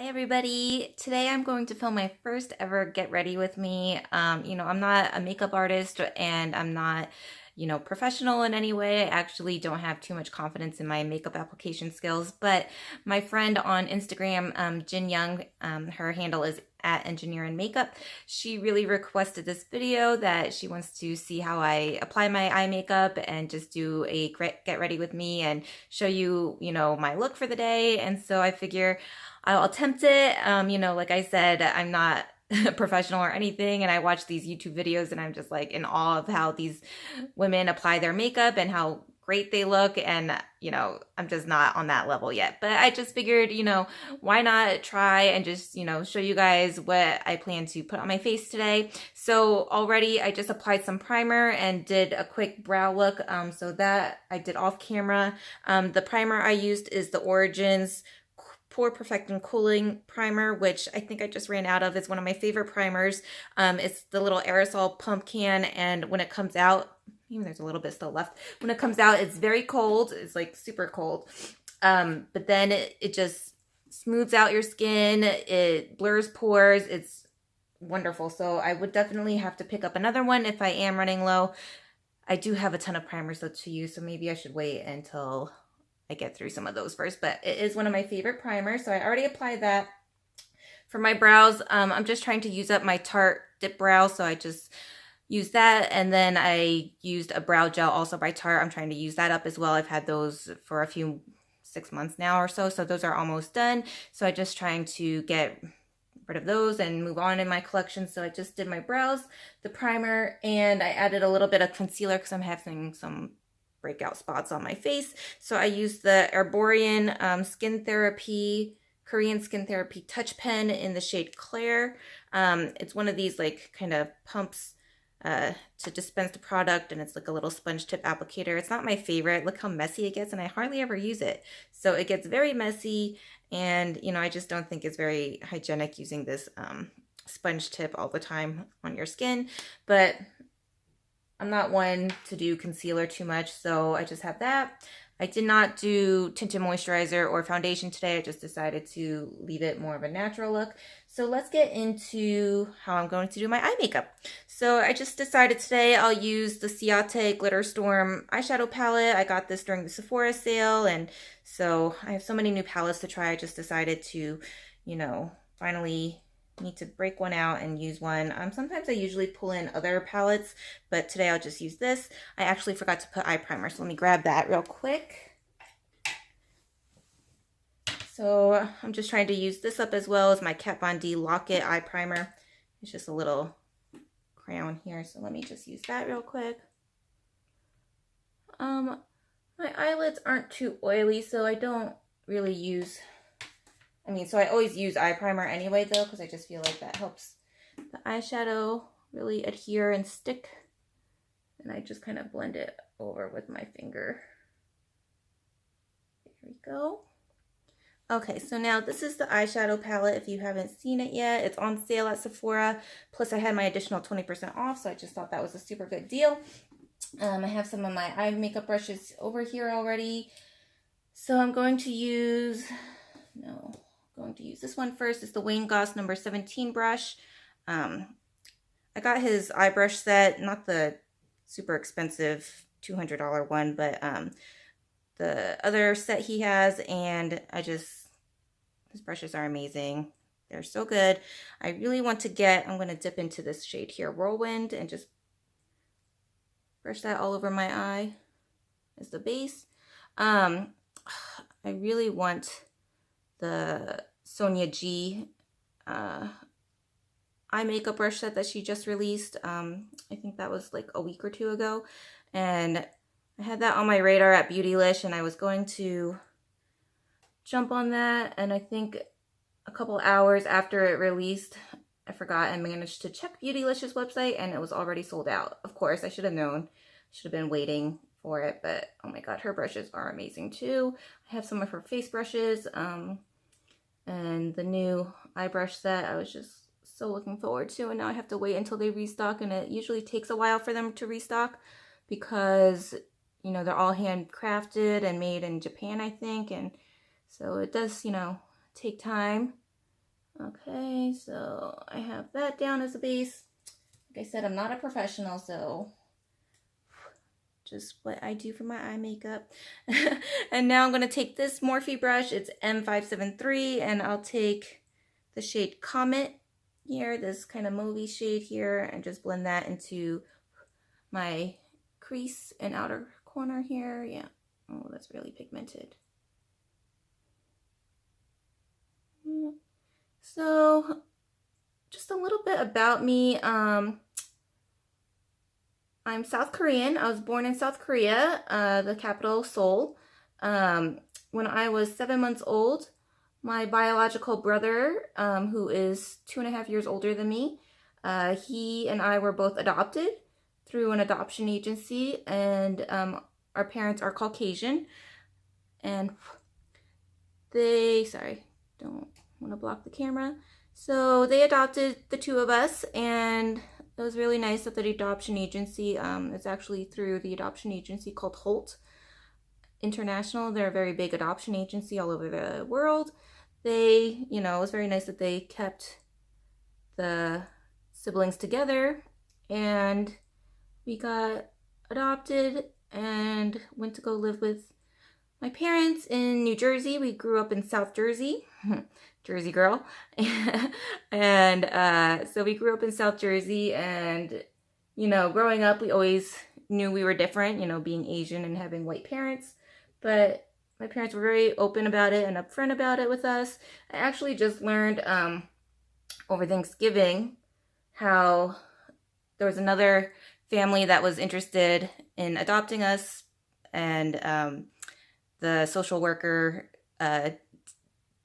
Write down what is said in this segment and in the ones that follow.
Hi everybody. Today I'm going to film my first ever get ready with me. I'm not a makeup artist and I'm not, professional in any way. I actually don't have too much confidence in my makeup application skills, but my friend on Instagram, Jinyoung, her handle is at Engineer in Makeup. She really requested this video that she wants to see how I apply my eye makeup and just do a get ready with me and show you, my look for the day. And so I figure I'll attempt it. Like I said, I'm not a professional or anything, and I watch these YouTube videos and I'm just like in awe of how these women apply their makeup and how great they look. And, I'm just not on that level yet. But I just figured, why not try and just, show you guys what I plan to put on my face today. So already I just applied some primer and did a quick brow look. So that I did off camera. The primer I used is the Origins Pore Perfecting Cooling Primer, which I think I just ran out of. It's one of my favorite primers. It's the little aerosol pump can, and when it comes out, even there's a little bit still left. When it comes out, it's very cold. It's like super cold. But then it just smooths out your skin. It blurs pores. It's wonderful. So I would definitely have to pick up another one if I am running low. I do have a ton of primers though to use, so maybe I should wait until I get through some of those first, but it is one of my favorite primers. So I already applied that. For my brows, I'm just trying to use up my Tarte Dip Brow, so I just used that, and then I used a brow gel also by Tarte. I'm trying to use that up as well. I've had those for a few 6 months now or so those are almost done. So I'm just trying to get rid of those and move on in my collection. So I just did my brows, the primer, and I added a little bit of concealer because I'm having some breakout spots on my face. So I used the Arborian Korean Skin Therapy Touch Pen in the shade Claire. It's one of these like kind of pumps to dispense the product, and it's like a little sponge tip applicator. It's not my favorite. Look how messy it gets, and I hardly ever use it. So it gets very messy, and I just don't think it's very hygienic using this sponge tip all the time on your skin. But I'm not one to do concealer too much, so I just have that. I did not do tinted moisturizer or foundation today. I just decided to leave it more of a natural look. So let's get into how I'm going to do my eye makeup. So I just decided today I'll use the Ciate Glitter Storm eyeshadow palette. I got this during the Sephora sale, and so I have so many new palettes to try. I just decided to, finally need to break one out and use one. Sometimes I usually pull in other palettes, but today I'll just use this. I actually forgot to put eye primer, so let me grab that real quick. So I'm just trying to use this up as well as my Kat Von D Lock-It eye primer. It's just a little crayon here, so let me just use that real quick. My eyelids aren't too oily, so I don't really use so I always use eye primer anyway, though, because I just feel like that helps the eyeshadow really adhere and stick. And I just kind of blend it over with my finger. There we go. Okay, so now this is the eyeshadow palette. If you haven't seen it yet, it's on sale at Sephora. Plus, I had my additional 20% off, so I just thought that was a super good deal. I have some of my eye makeup brushes over here already. So I'm going to use this one first. It's the Wayne Goss number 17 brush. I got his eye brush set, not the super expensive $200 one, but the other set he has, and his brushes are amazing. They're so good. I really want to I'm going to dip into this shade here, Whirlwind, and just brush that all over my eye as the base. I really want the Sonia G eye makeup brush set that she just released. I think that was like a week or two ago, and I had that on my radar at Beautylish, and I was going to jump on that, and I think a couple hours after it released, I forgot and managed to check Beautylish's website, and it was already sold out. Of course, I should have known. Should have been waiting for it, but oh my god, her brushes are amazing too. I have some of her face brushes, and the new eye brush set I was just so looking forward to, and now I have to wait until they restock, and it usually takes a while for them to restock because they're all handcrafted and made in Japan, I think, and so it does take time Okay, so I have that down as a base. Like I said, I'm not a professional, so just what I do for my eye makeup. And now I'm going to take this Morphe brush. It's M573, and I'll take the shade Comet here, this kind of mauvey shade here, and just blend that into my crease and outer corner here. Yeah. Oh, that's really pigmented. So just a little bit about me. I'm South Korean. I was born in South Korea, the capital, Seoul. When I was 7 months old, my biological brother, who is 2.5 years older than me, he and I were both adopted through an adoption agency, and our parents are Caucasian. And sorry, don't want to block the camera. So they adopted the two of us, and it was really nice that the adoption agency, it's actually through the adoption agency called Holt International. They're a very big adoption agency all over the world. They, it was very nice that they kept the siblings together, and we got adopted and went to go live with my parents in New Jersey. We grew up in South Jersey. Jersey girl. And so we grew up in South Jersey, and growing up we always knew we were different, being Asian and having white parents, but my parents were very open about it and upfront about it with us. I actually just learned over Thanksgiving how there was another family that was interested in adopting us, and the social worker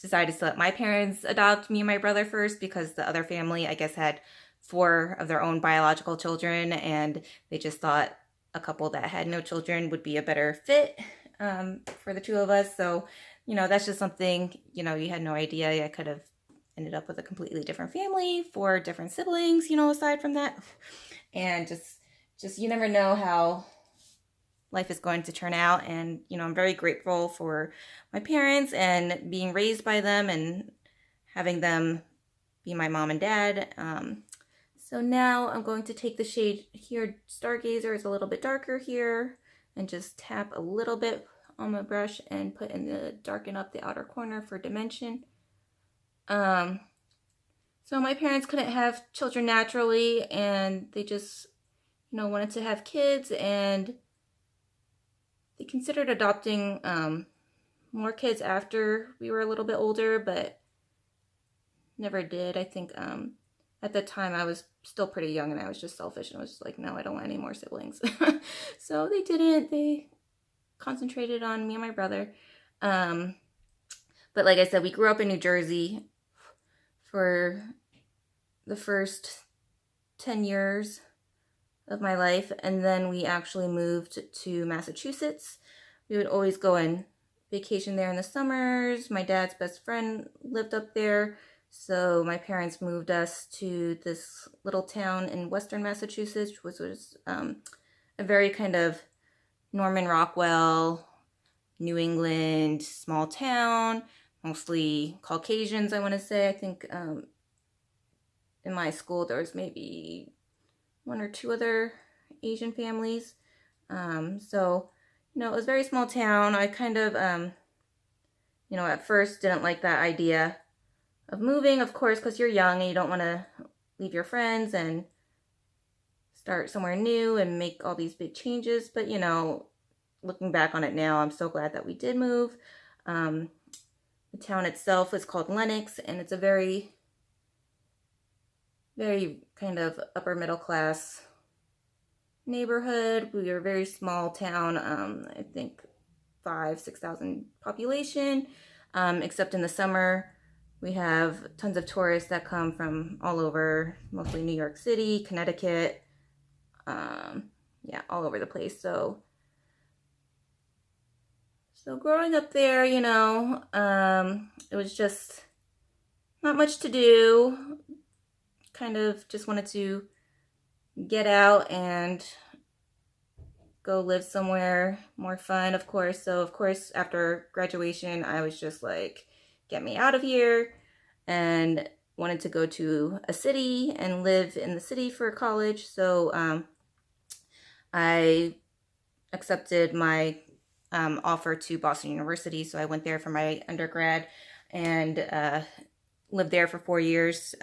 decided to let my parents adopt me and my brother first, because the other family, I guess, had 4 of their own biological children, and they just thought a couple that had no children would be a better fit for the two of us. So, that's just something, you had no idea. I could have ended up with a completely different family, 4 different siblings, aside from that. And just you never know how life is going to turn out. And I'm very grateful for my parents and being raised by them and having them be my mom and dad. So now I'm going to take the shade here, Stargazer. It's a little bit darker here, and just tap a little bit on my brush and put in the darken up the outer corner for dimension. So my parents couldn't have children naturally, and they just wanted to have kids, and they considered adopting more kids after we were a little bit older, but never did. I think at the time I was still pretty young, and I was just selfish, and I was just like, no, I don't want any more siblings. So they didn't. They concentrated on me and my brother. But like I said, we grew up in New Jersey for the first 10 years of my life, and then we actually moved to Massachusetts. We would always go on vacation there in the summers. My dad's best friend lived up there, so my parents moved us to this little town in western Massachusetts, which was a very kind of Norman Rockwell, New England small town, mostly Caucasians, I want to say. I think in my school there was maybe 1 or 2 other Asian families. So, it was a very small town. I kind of, at first didn't like that idea of moving, of course, because you're young and you don't want to leave your friends and start somewhere new and make all these big changes. But, looking back on it now, I'm so glad that we did move. The town itself is called Lenox, and it's a very, very kind of upper middle class neighborhood. We are a very small town, I think 5,000-6,000 population, except in the summer we have tons of tourists that come from all over, mostly New York City, Connecticut, all over the place. So growing up there, it was just not much to do. Kind of just wanted to get out and go live somewhere more fun, of course. So, of course, after graduation, I was just like, get me out of here. And wanted to go to a city and live in the city for college. So I accepted my offer to Boston University. So I went there for my undergrad and lived there for 4 years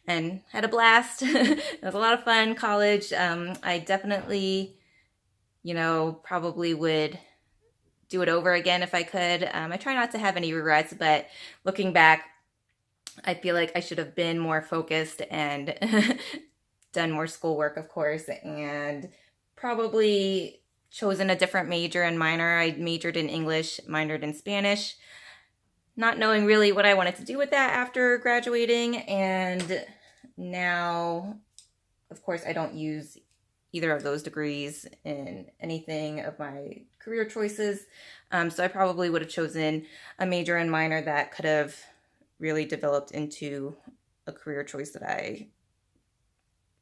and had a blast. It was a lot of fun, college. I definitely, probably would do it over again if I could. I try not to have any regrets, but looking back, I feel like I should have been more focused and done more schoolwork, of course, and probably chosen a different major and minor. I majored in English, minored in Spanish, not knowing really what I wanted to do with that after graduating. And now, of course, I don't use either of those degrees in anything of my career choices. So I probably would have chosen a major and minor that could have really developed into a career choice that I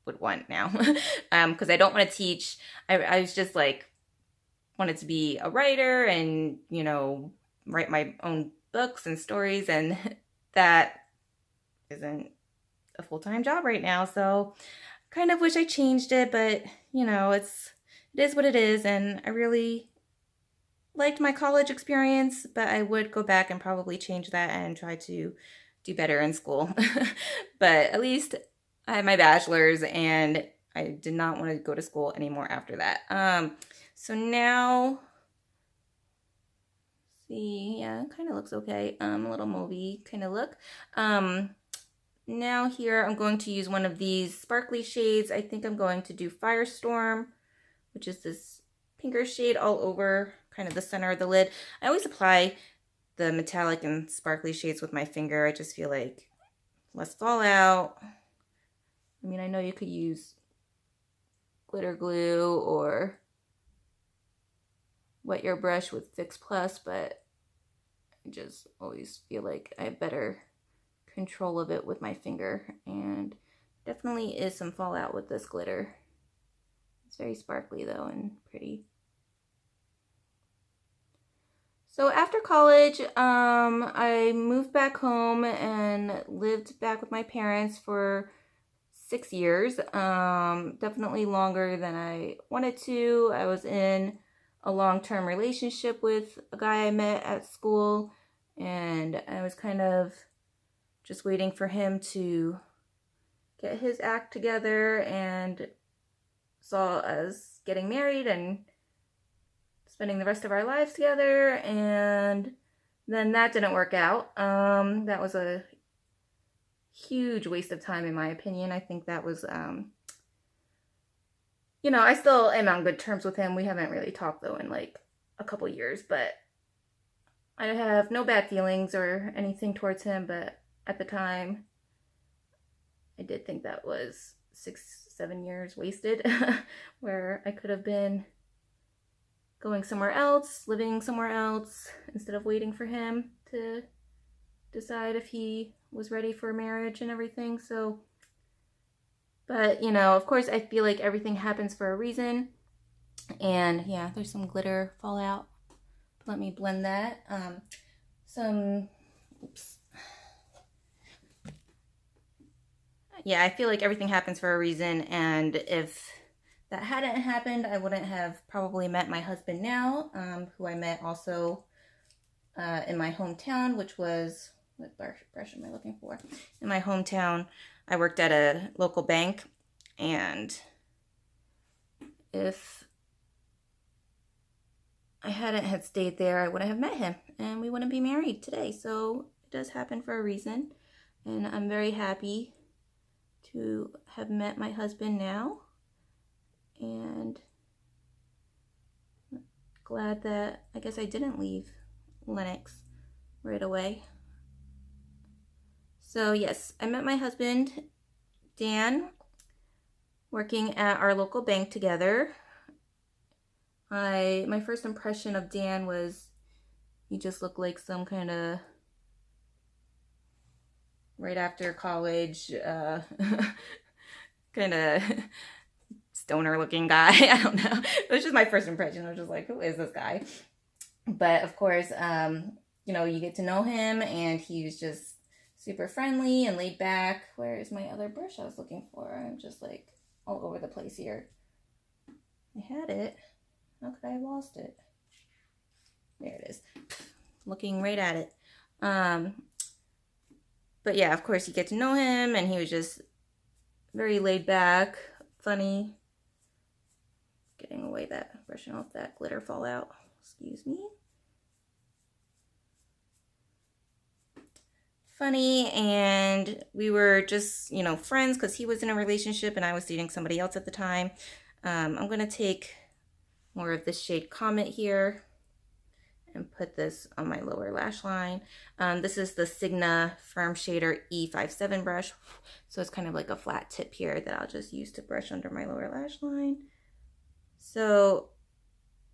would want now. Because I don't want to teach. I was just wanted to be a writer and, write my own books and stories, and that isn't a full-time job right now. So kind of wish I changed it, but it is what it is, and I really liked my college experience, but I would go back and probably change that and try to do better in school. But at least I had my bachelor's, and I did not want to go to school anymore after that. So now, see, yeah, it kind of looks okay. A little movie kind of look. Now here I'm going to use one of these sparkly shades. I think I'm going to do Firestorm, which is this pinker shade all over kind of the center of the lid. I always apply the metallic and sparkly shades with my finger. I just feel like less fallout. I mean, I know you could use glitter glue or wet your brush with Fix Plus, but I just always feel like I have better control of it with my finger, and definitely is some fallout with this glitter. It's very sparkly though and pretty. So after college, I moved back home and lived back with my parents for 6 years. Definitely longer than I wanted to. I was in a long-term relationship with a guy I met at school, and I was kind of just waiting for him to get his act together, and saw us getting married and spending the rest of our lives together, and then that didn't work out. That was a huge waste of time in my opinion. I think that was, I still am on good terms with him. We haven't really talked though in a couple years, but I have no bad feelings or anything towards him, but at the time, I did think that was 6-7 years wasted, where I could have been going somewhere else, living somewhere else, instead of waiting for him to decide if he was ready for marriage and everything. So, but of course, I feel like everything happens for a reason. And yeah, there's some glitter fallout. Let me blend that. Oops. Yeah, I feel like everything happens for a reason, and if that hadn't happened, I wouldn't have probably met my husband now, who I met also in my hometown, which was, what brush am I looking for? In my hometown, I worked at a local bank, and if I hadn't had stayed there, I wouldn't have met him, and we wouldn't be married today. So it does happen for a reason, and I'm very happy to have met my husband now, and glad that I guess I didn't leave Lennox right away. So yes, I met my husband, Dan, working at our local bank together. My first impression of Dan was he just looked like some kind of right after college kind of stoner looking guy. I don't know. It was just my first impression. I was just like, who is this guy? But of course, you get to know him, and he was just super friendly and laid back. Where is my other brush I was looking for? I'm just like all over the place here. I had it. How could I have lost it? There it is. Looking right at it. But yeah, of course you get to know him, and he was just very laid back, funny. Getting away that, brushing off that glitter fallout. Excuse me. Funny, and we were just, you know, friends because he was in a relationship and I was dating somebody else at the time. I'm going to take more of this shade Comet here and put this on my lower lash line. This is the Sigma Firm Shader E57 brush. So it's kind of like a flat tip here that I'll just use to brush under my lower lash line. So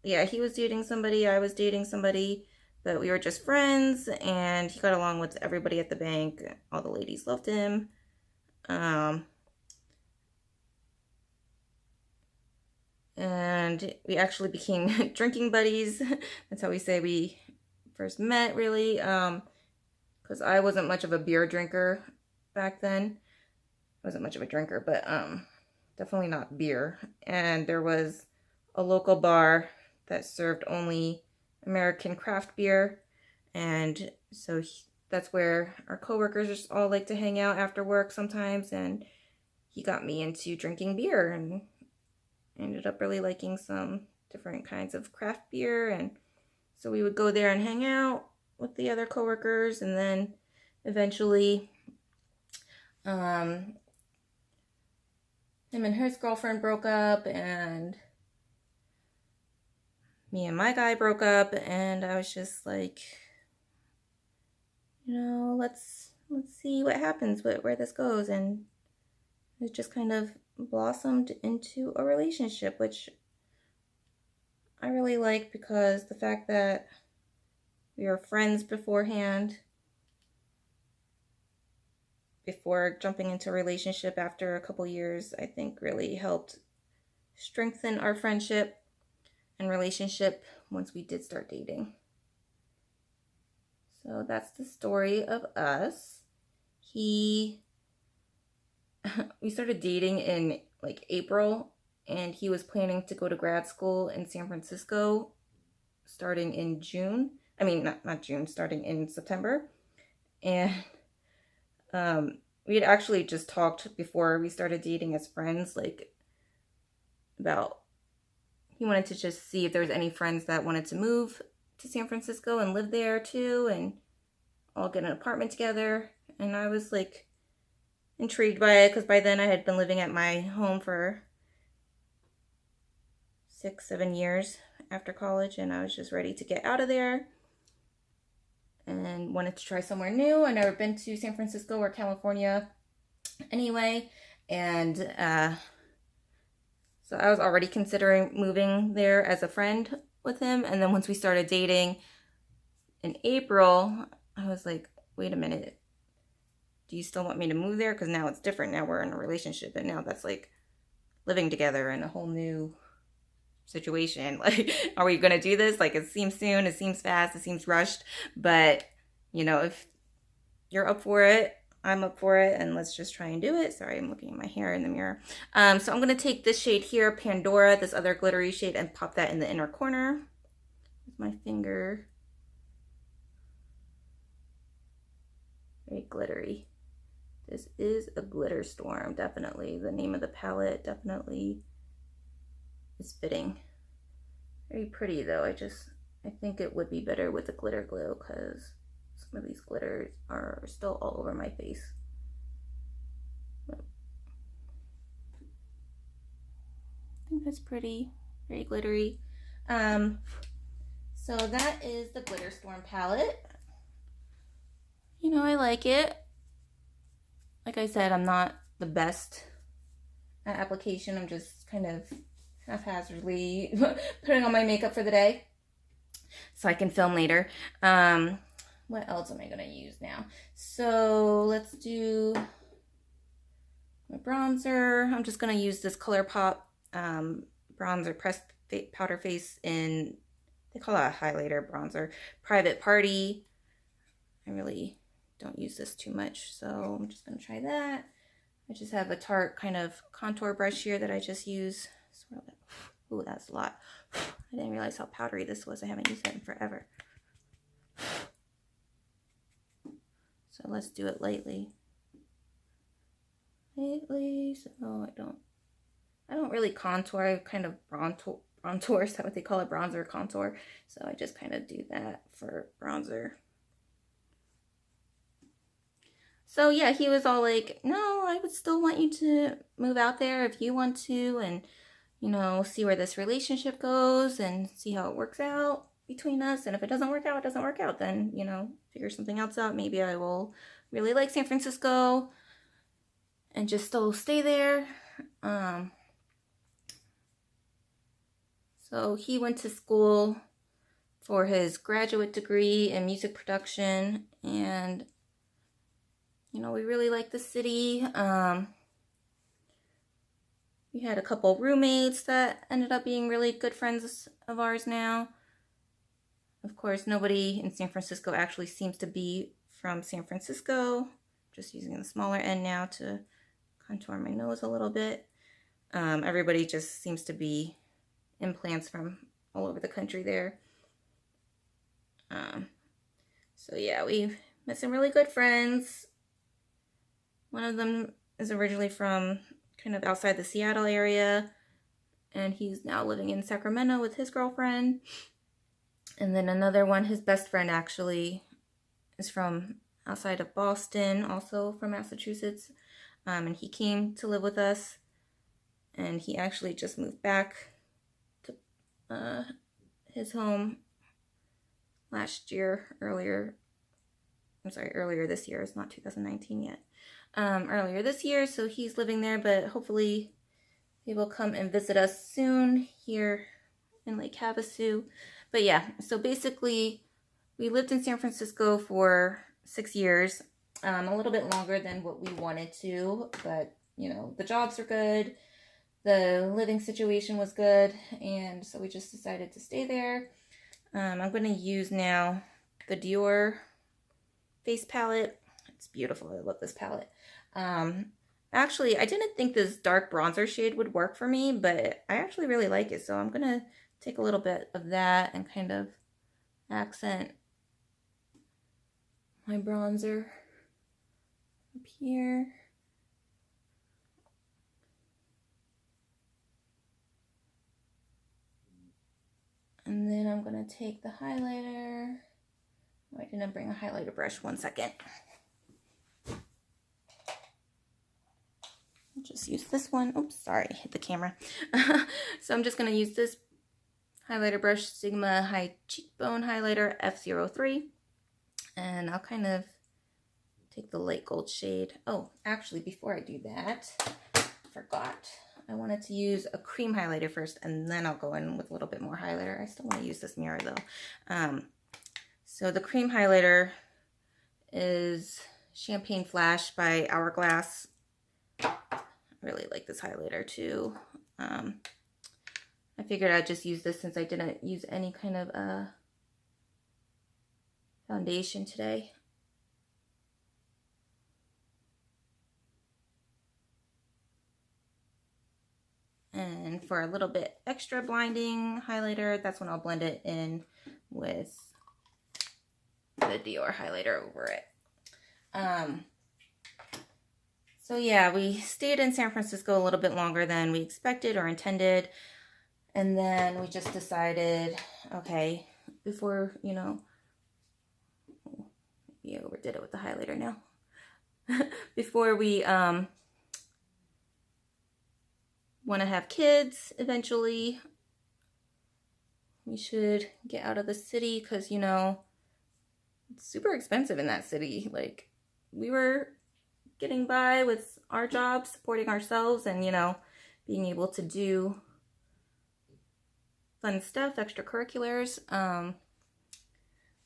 yeah, he was dating somebody, I was dating somebody, but we were just friends, and he got along with everybody at the bank. All the ladies loved him. And we actually became drinking buddies. That's how we say we first met, really. Because I wasn't much of a beer drinker back then. I wasn't much of a drinker, but definitely not beer. And there was a local bar that served only American craft beer, and so that's where our coworkers just all like to hang out after work sometimes, and he got me into drinking beer, and ended up really liking some different kinds of craft beer, and so we would go there and hang out with the other coworkers, and then eventually him and his girlfriend broke up, and me and my guy broke up, and I was just like, you know, let's see what happens, where this goes, and it just kind of blossomed into a relationship, which I really like, because the fact that we were friends beforehand, before jumping into a relationship after a couple years, I think really helped strengthen our friendship and relationship once we did start dating. So that's the story of us. We started dating in like April, and he was planning to go to grad school in San Francisco starting in June. I mean, not June, starting in September. And we had actually just talked before we started dating as friends, like about he wanted to just see if there was any friends that wanted to move to San Francisco and live there too, and all get an apartment together. And I was like intrigued by it, because by then I had been living at my home for 6-7 years after college, and I was just ready to get out of there and wanted to try somewhere new. I'd never been to San Francisco or California anyway, and so I was already considering moving there as a friend with him. And then once we started dating in April, I was like, wait a minute, do you still want me to move there? Because now it's different. Now we're in a relationship, and now that's like living together in a whole new situation. Like, are we gonna do this? Like, it seems soon, it seems fast, it seems rushed, but you know, if you're up for it, I'm up for it, and let's just try and do it. Sorry, I'm looking at my hair in the mirror. So I'm gonna take this shade here, Pandora, this other glittery shade, and pop that in the inner corner with my finger. Very glittery. This is a glitter storm, definitely. The name of the palette definitely is fitting. Very pretty though. I think it would be better with the glitter glue, because some of these glitters are still all over my face. But I think that's pretty, very glittery. So that is the Glitter Storm palette. You know, I like it. Like I said, I'm not the best at application. I'm just kind of haphazardly putting on my makeup for the day so I can film later. What else am I going to use now? So let's do my bronzer. I'm just going to use this ColourPop bronzer pressed powder face in, they call it a highlighter bronzer, Private Party. I really don't use this too much. So I'm just going to try that. I just have a Tarte kind of contour brush here that I just use. Ooh, that's a lot. I didn't realize how powdery this was. I haven't used it in forever. So let's do it lightly. Lightly, so I don't really contour. I kind of bronzer, is that what they call it? Bronzer contour. So I just kind of do that for bronzer. So yeah, he was all like, no, I would still want you to move out there if you want to, and you know, see where this relationship goes and see how it works out between us. And if it doesn't work out, it doesn't work out. Then, you know, figure something else out. Maybe I will really like San Francisco and just still stay there. So he went to school for his graduate degree in music production, and you know, we really like the city. We had a couple roommates that ended up being really good friends of ours now. Of course, nobody in San Francisco actually seems to be from San Francisco. Just using the smaller end now to contour my nose a little bit. Everybody just seems to be implants from all over the country there. So yeah, we've met some really good friends. One of them is originally from kind of outside the Seattle area, and he's now living in Sacramento with his girlfriend. And then another one, his best friend actually is from outside of Boston, also from Massachusetts. And he came to live with us, and he actually just moved back to his home earlier this year. It's not 2019 yet. Earlier this year, so he's living there, but hopefully he will come and visit us soon here in Lake Havasu. But yeah, so basically we lived in San Francisco for 6 years, a little bit longer than what we wanted to, but you know, the jobs are good, the living situation was good, and so we just decided to stay there. I'm going to use now the Dior face palette. It's beautiful. I love this palette. Actually, I didn't think this dark bronzer shade would work for me, but I actually really like it. So I'm going to take a little bit of that and kind of accent my bronzer up here. And then I'm going to take the highlighter. Oh, I didn't bring a highlighter brush. 1 second. I'll just use this one. Oops, sorry, hit the camera. So I'm just going to use this highlighter brush, Sigma High Cheekbone Highlighter F03. And I'll kind of take the light gold shade. Oh, actually, before I do that, I forgot. I wanted to use a cream highlighter first, and then I'll go in with a little bit more highlighter. I still want to use this mirror, though. So the cream highlighter is Champagne Flash by Hourglass. I really like this highlighter, too. I figured I'd just use this since I didn't use any kind of foundation today. And for a little bit extra blinding highlighter, that's when I'll blend it in with the Dior highlighter over it. So yeah, we stayed in San Francisco a little bit longer than we expected or intended. And then we just decided, okay, before, you know, maybe I overdid it with the highlighter now. Before we want to have kids eventually, we should get out of the city because, you know, it's super expensive in that city. Like, we were getting by with our jobs, supporting ourselves, and, you know, being able to do fun stuff, extracurriculars.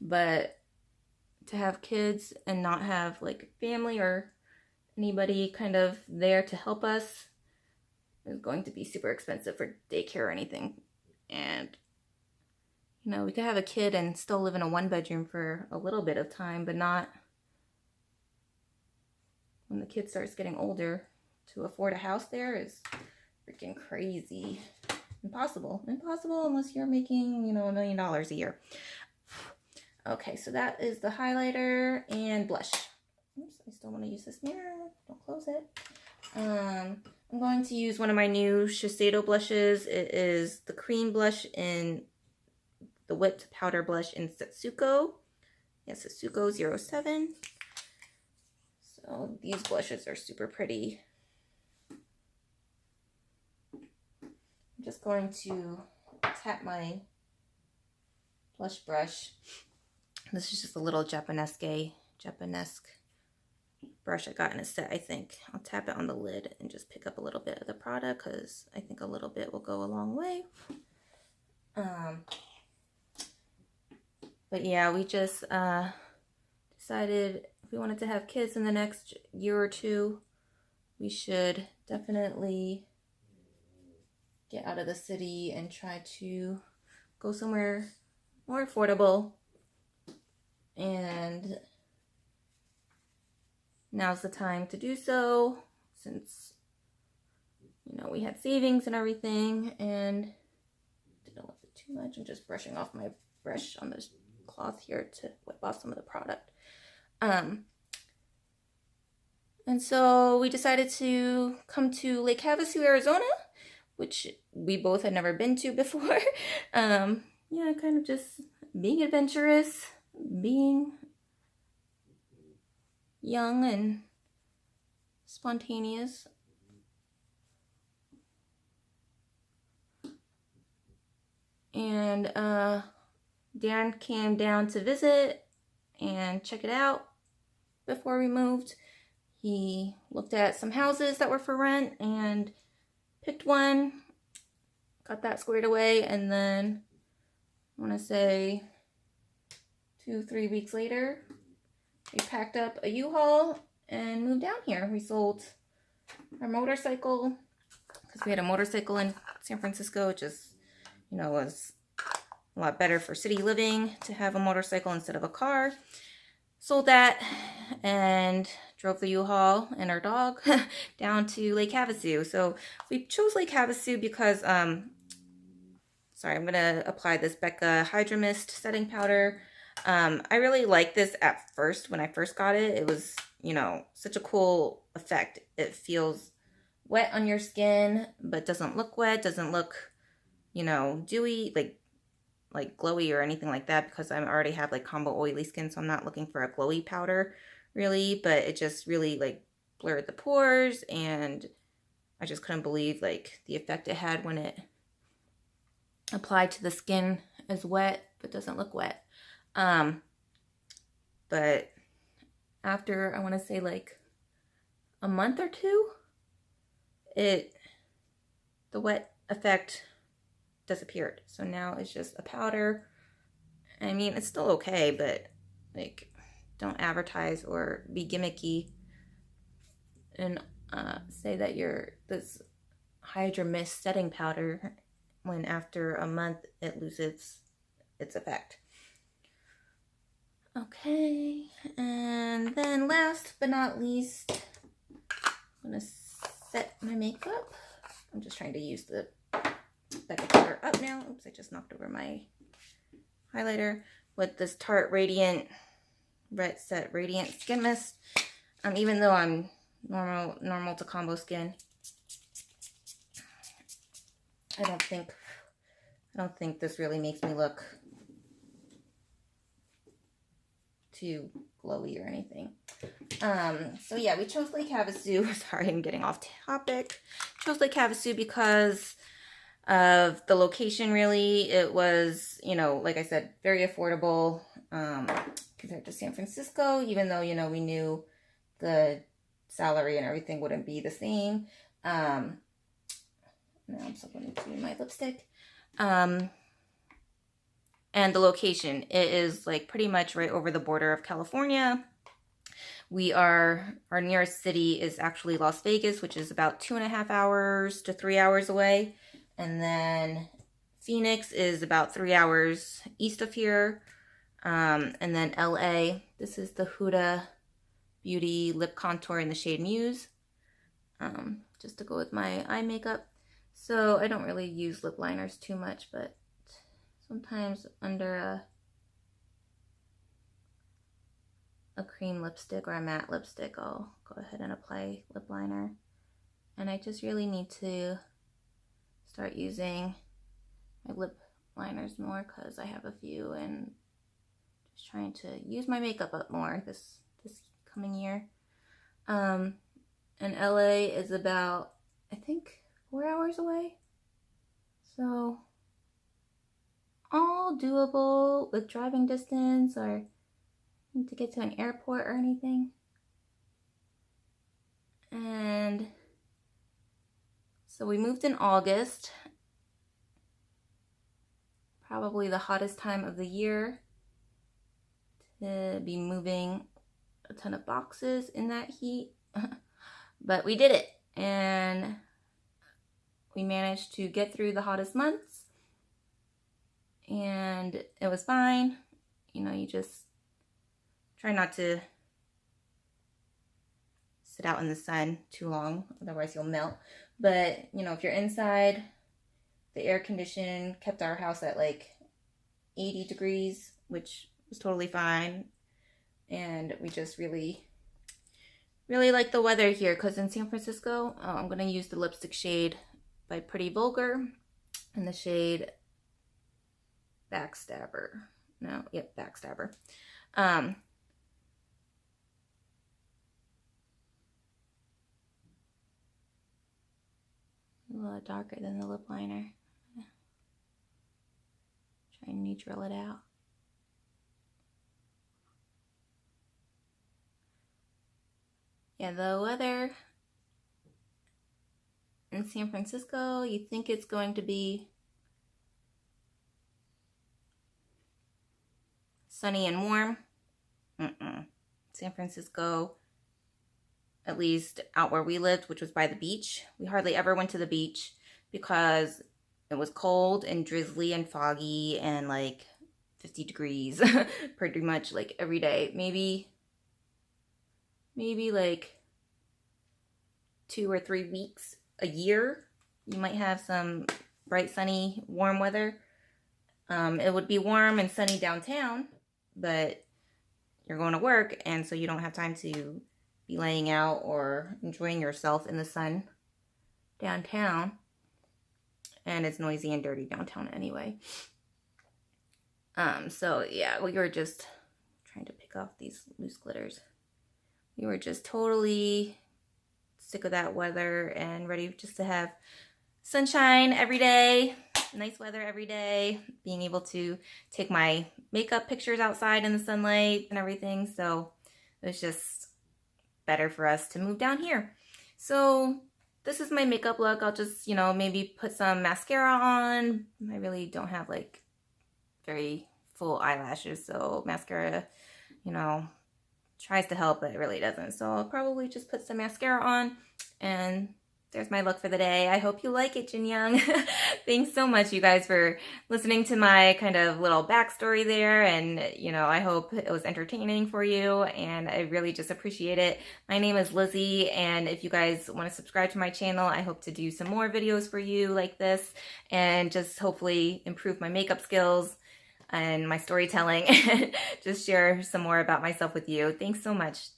But to have kids and not have like family or anybody kind of there to help us is going to be super expensive for daycare or anything. And you know, we could have a kid and still live in a 1-bedroom for a little bit of time, but not when the kid starts getting older, to afford a house there is freaking crazy. Impossible. Impossible unless you're making, you know, $1 million a year. Okay, so that is the highlighter and blush. Oops, I still want to use this mirror. Don't close it. I'm going to use one of my new Shiseido blushes. It is the cream blush in the whipped powder blush in Setsuko. Yes, Setsuko 07. So these blushes are super pretty. I'm just going to tap my blush brush. This is just a little Japanesque brush I got in a set, I think. I'll tap it on the lid and just pick up a little bit of the product because I think a little bit will go a long way. But yeah, we just decided if we wanted to have kids in the next year or two, we should definitely get out of the city and try to go somewhere more affordable. And now's the time to do so, since, you know, we had savings and everything, and didn't want it too much. I'm just brushing off my brush on this cloth here to wipe off some of the product. And so we decided to come to Lake Havasu, Arizona, which we both had never been to before. Yeah, kind of just being adventurous, being young and spontaneous. And Dan came down to visit and check it out before we moved. He looked at some houses that were for rent and picked one, got that squared away, and then I want to say 2-3 weeks later, we packed up a U-Haul and moved down here. We sold our motorcycle because we had a motorcycle in San Francisco. It just, you know, was a lot better for city living to have a motorcycle instead of a car. Sold that and drove the U-Haul and our dog down to Lake Havasu. So we chose Lake Havasu because, sorry, I'm going to apply this Becca Hydra Mist setting powder. I really liked this at first. When I first got it, it was, you know, such a cool effect. It feels wet on your skin, but doesn't look wet, doesn't look, you know, dewy, like glowy or anything like that, because I already have like combo oily skin, so I'm not looking for a glowy powder really, but it just really like blurred the pores, and I just couldn't believe like the effect it had when it applied to the skin as wet but doesn't look wet. But after, I want to say like a month or two, the wet effect disappeared. So now it's just a powder. I mean, it's still okay, but like, don't advertise or be gimmicky and say that you're this Hydra Mist setting powder when after a month it loses its effect. Okay, and then last but not least, I'm gonna set my makeup. I'm just trying to use the Becca powder up now. Oops, I just knocked over my highlighter with this Tarte Radiant Red Set Radiant Skin Mist. Even though I'm normal to combo skin, I don't think this really makes me look too glowy or anything. So yeah, we chose Lake Havasu. Sorry, I'm getting off topic. Chose Lake Havasu because of the location, really. It was, you know, like I said, very affordable compared to San Francisco, even though, you know, we knew the salary and everything wouldn't be the same. Now I'm still going to do my lipstick. And the location, it is like pretty much right over the border of California. Our nearest city is actually Las Vegas, which is about 2.5 hours to 3 hours away. And then Phoenix is about 3 hours east of here. And then LA, this is the Huda Beauty lip contour in the shade Muse, just to go with my eye makeup. So I don't really use lip liners too much, but sometimes under a cream lipstick or a matte lipstick, I'll go ahead and apply lip liner. And I just really need to start using my lip liners more because I have a few, and just trying to use my makeup up more this coming year. And LA is about, I think, 4 hours away. So all doable with driving distance or need to get to an airport or anything. And so we moved in August, probably the hottest time of the year to be moving a ton of boxes in that heat. But we did it, and we managed to get through the hottest months, and it was fine. You know, you just try not to sit out in the sun too long, otherwise you'll melt. But, you know, if you're inside, the air condition kept our house at like 80 degrees, which was totally fine. And we just really like the weather here, because in San Francisco, I'm going to use the lipstick shade by Pretty Vulgar in the shade Backstabber. No, yep, Backstabber. A little darker than the lip liner. Try and neutral it out. Yeah, the weather in San Francisco, you think it's going to be sunny and warm. San Francisco, at least out where we lived, which was by the beach, we hardly ever went to the beach because it was cold and drizzly and foggy and like 50 degrees pretty much like every day. Maybe like 2 or 3 weeks a year you might have some bright, sunny, warm weather. It would be warm and sunny downtown, but you're going to work, and so you don't have time to be laying out or enjoying yourself in the sun downtown. And it's noisy and dirty downtown anyway. So yeah, we were just trying to pick off these loose glitters. We were just totally sick of that weather and ready just to have sunshine every day, nice weather every day, being able to take my makeup pictures outside in the sunlight and everything. So it was just better for us to move down here. So this is my makeup look. I'll just, you know, maybe put some mascara on. I really don't have like very full eyelashes, so mascara, you know, tries to help, but it really doesn't. So I'll probably just put some mascara on, and there's my look for the day. I hope you like it, Jinyoung. Thanks so much, you guys, for listening to my kind of little backstory there. And, you know, I hope it was entertaining for you, and I really just appreciate it. My name is Lizzie, and if you guys want to subscribe to my channel, I hope to do some more videos for you like this, and just hopefully improve my makeup skills and my storytelling, and just share some more about myself with you. Thanks so much.